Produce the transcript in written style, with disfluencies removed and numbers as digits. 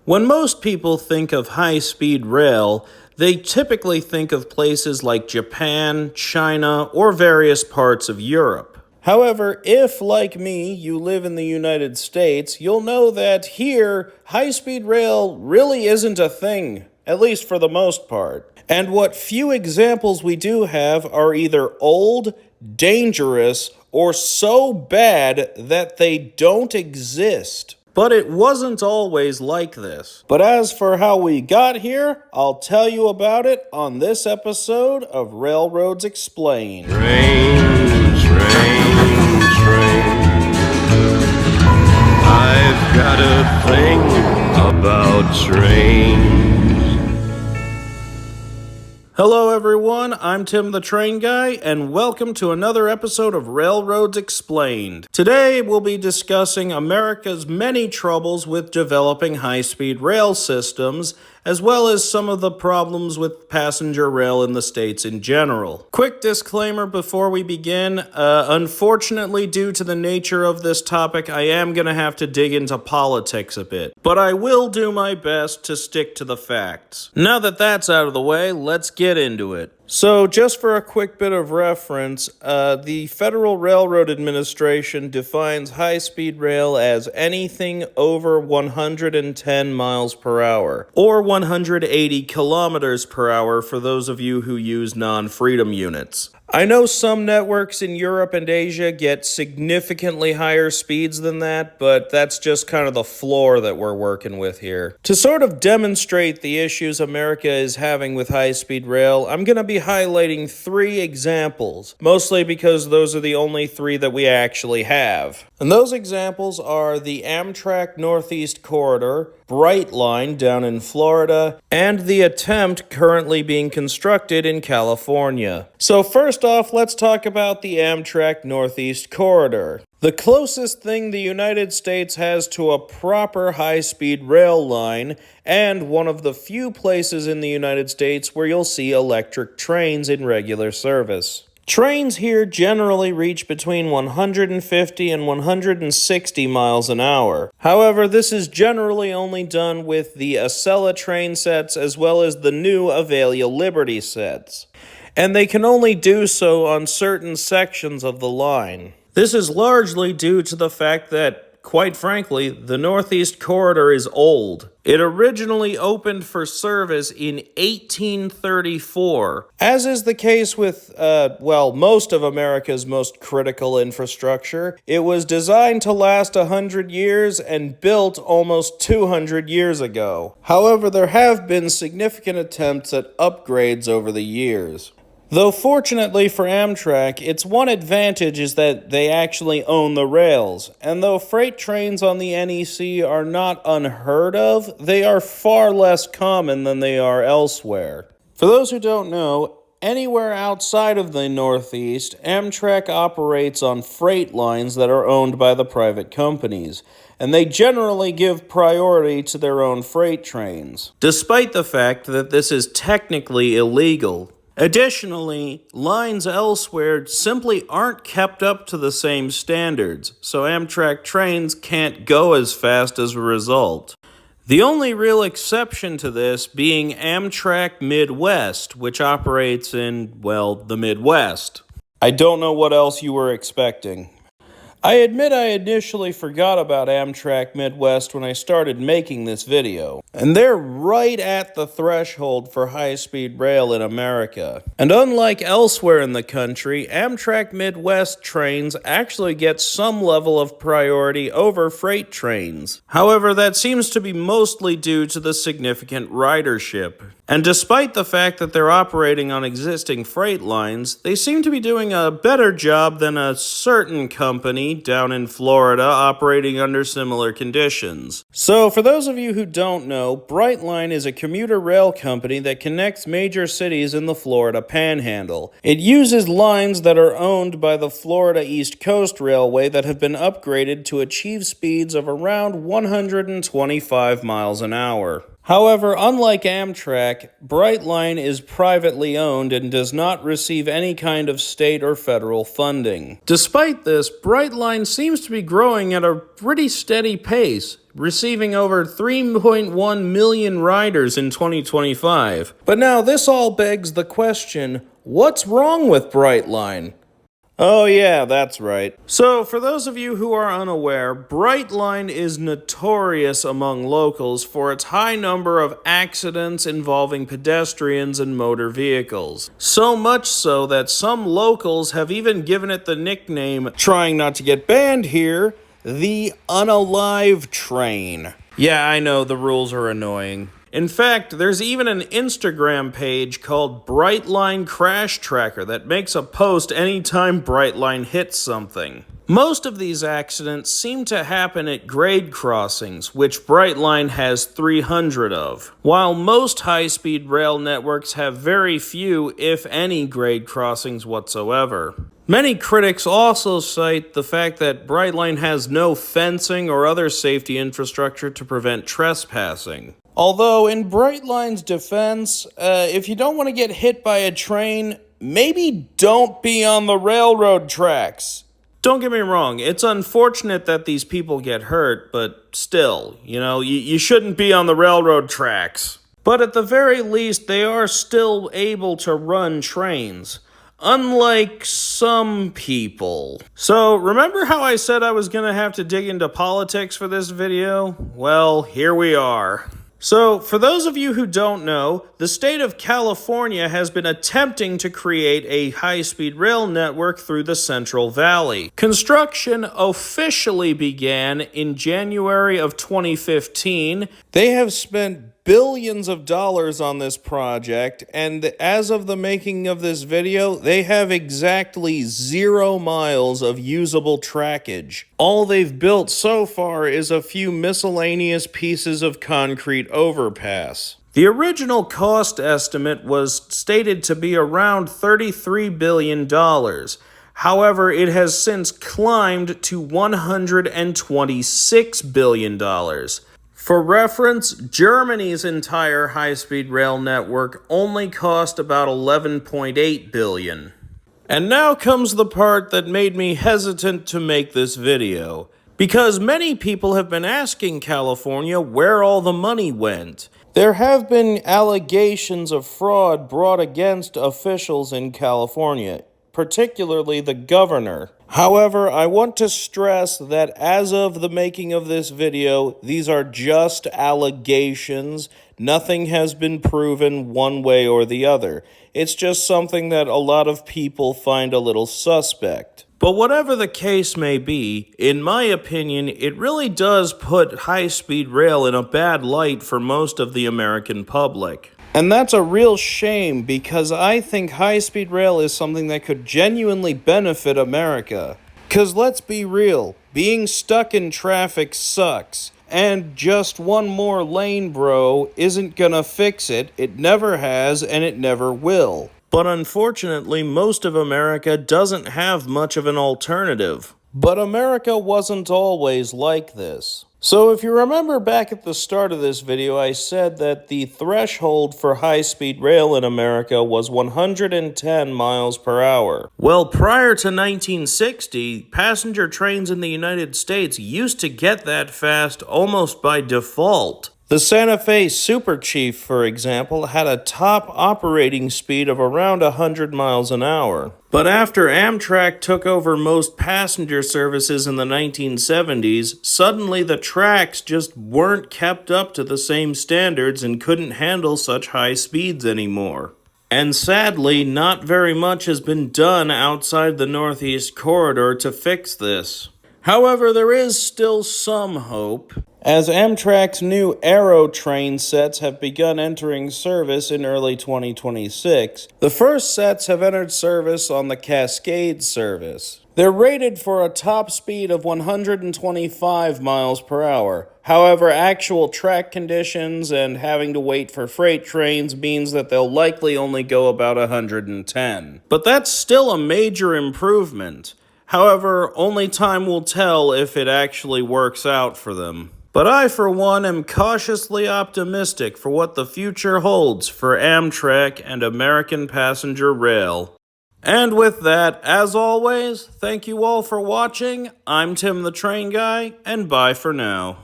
When most people think of high-speed rail, they typically think of places like Japan, China, or various parts of Europe. However, if, like me, you live in the United States, you'll know that here, high-speed rail really isn't a thing, at least for the most part. And what few examples we do have are either old, dangerous, or so bad that they don't exist. But it wasn't always like this. But as for how we got here, I'll tell you about it on this episode of Railroads Explained. Train, train, train. I've got a thing about trains. Hello everyone, I'm Tim the Train Guy, and welcome to another episode of Railroads Explained. Today we'll be discussing America's many troubles with developing high-speed rail systems, as well as some of the problems with passenger rail in the States in general. Quick disclaimer before we begin, unfortunately due to the nature of this topic, I am going to have to dig into politics a bit, but I will do my best to stick to the facts. Now that that's out of the way, let's get into it. So, just for a quick bit of reference, the Federal Railroad Administration defines high-speed rail as anything over 110 miles per hour, or 180 kilometers per hour for those of you who use non-freedom units. I know some networks in Europe and Asia get significantly higher speeds than that, but that's just kind of the floor that we're working with here. To sort of demonstrate the issues America is having with high-speed rail, I'm going to be highlighting 3 examples, mostly because those are the only 3 that we actually have. And those examples are the Amtrak Northeast Corridor, Brightline down in Florida, and the attempt currently being constructed in California. So first off, let's talk about the Amtrak Northeast Corridor. The closest thing the United States has to a proper high-speed rail line, and one of the few places in the United States where you'll see electric trains in regular service. Trains here generally reach between 150 and 160 miles an hour. However, this is generally only done with the Acela train sets as well as the new Avalia Liberty sets, and they can only do so on certain sections of the line. This is largely due to the fact that, quite frankly, the Northeast Corridor is old. It originally opened for service in 1834. As is the case with, most of America's most critical infrastructure, it was designed to last 100 years and built almost 200 years ago. However, there have been significant attempts at upgrades over the years. Though fortunately for Amtrak, its one advantage is that they actually own the rails, and though freight trains on the NEC are not unheard of, they are far less common than they are elsewhere. For those who don't know, anywhere outside of the Northeast, Amtrak operates on freight lines that are owned by the private companies, and they generally give priority to their own freight trains, despite the fact that this is technically illegal. Additionally, lines elsewhere simply aren't kept up to the same standards, so Amtrak trains can't go as fast as a result. The only real exception to this being Amtrak Midwest, which operates in, the Midwest. I don't know what else you were expecting. I admit I initially forgot about Amtrak Midwest when I started making this video, and they're right at the threshold for high-speed rail in America. And unlike elsewhere in the country, Amtrak Midwest trains actually get some level of priority over freight trains. However, that seems to be mostly due to the significant ridership. And despite the fact that they're operating on existing freight lines, they seem to be doing a better job than a certain company down in Florida operating under similar conditions. So, for those of you who don't know, Brightline is a commuter rail company that connects major cities in the Florida Panhandle. It uses lines that are owned by the Florida East Coast Railway that have been upgraded to achieve speeds of around 125 miles an hour. However, unlike Amtrak, Brightline is privately owned and does not receive any kind of state or federal funding. Despite this, Brightline seems to be growing at a pretty steady pace, receiving over 3.1 million riders in 2025. But now this all begs the question, what's wrong with Brightline? Oh yeah, that's right. So, for those of you who are unaware, Brightline is notorious among locals for its high number of accidents involving pedestrians and motor vehicles. So much so that some locals have even given it the nickname, trying not to get banned here, the Unalive Train. Yeah, I know, the rules are annoying. In fact, there's even an Instagram page called Brightline Crash Tracker that makes a post anytime Brightline hits something. Most of these accidents seem to happen at grade crossings, which Brightline has 300 of, while most high-speed rail networks have very few, if any, grade crossings whatsoever. Many critics also cite the fact that Brightline has no fencing or other safety infrastructure to prevent trespassing. Although, in Brightline's defense, if you don't want to get hit by a train, maybe don't be on the railroad tracks. Don't get me wrong, it's unfortunate that these people get hurt, but still, you shouldn't be on the railroad tracks. But at the very least, they are still able to run trains. Unlike some people. So, remember how I said I was going to have to dig into politics for this video? Well, here we are. So, for those of you who don't know, the state of California has been attempting to create a high-speed rail network through the Central Valley. Construction officially began in January of 2015. They have spent billions of dollars on this project, and as of the making of this video, they have exactly 0 miles of usable trackage. All they've built so far is a few miscellaneous pieces of concrete overpass. The original cost estimate was stated to be around $33 billion. However, it has since climbed to $126 billion. For reference, Germany's entire high-speed rail network only cost about $11.8 billion. And now comes the part that made me hesitant to make this video, because many people have been asking California where all the money went. There have been allegations of fraud brought against officials in California, particularly the governor. However, I want to stress that as of the making of this video, these are just allegations. Nothing has been proven one way or the other. It's just something that a lot of people find a little suspect. But whatever the case may be, in my opinion, it really does put high-speed rail in a bad light for most of the American public. And that's a real shame, because I think high-speed rail is something that could genuinely benefit America. 'Cause let's be real, being stuck in traffic sucks. And just one more lane, bro, isn't gonna fix it. It never has, and it never will. But unfortunately, most of America doesn't have much of an alternative. But America wasn't always like this. So if you remember back at the start of this video, I said that the threshold for high-speed rail in America was 110 miles per hour. Well, prior to 1960, passenger trains in the United States used to get that fast almost by default. The Santa Fe Super Chief, for example, had a top operating speed of around 100 miles an hour. But after Amtrak took over most passenger services in the 1970s, suddenly the tracks just weren't kept up to the same standards and couldn't handle such high speeds anymore. And sadly, not very much has been done outside the Northeast Corridor to fix this. However, there is still some hope, as Amtrak's new Aero train sets have begun entering service in early 2026. The first sets have entered service on the Cascade service. They're rated for a top speed of 125 miles per hour. However, actual track conditions and having to wait for freight trains means that they'll likely only go about 110. But that's still a major improvement. However, only time will tell if it actually works out for them. But I, for one, am cautiously optimistic for what the future holds for Amtrak and American Passenger Rail. And with that, as always, thank you all for watching. I'm Tim the Train Guy, and bye for now.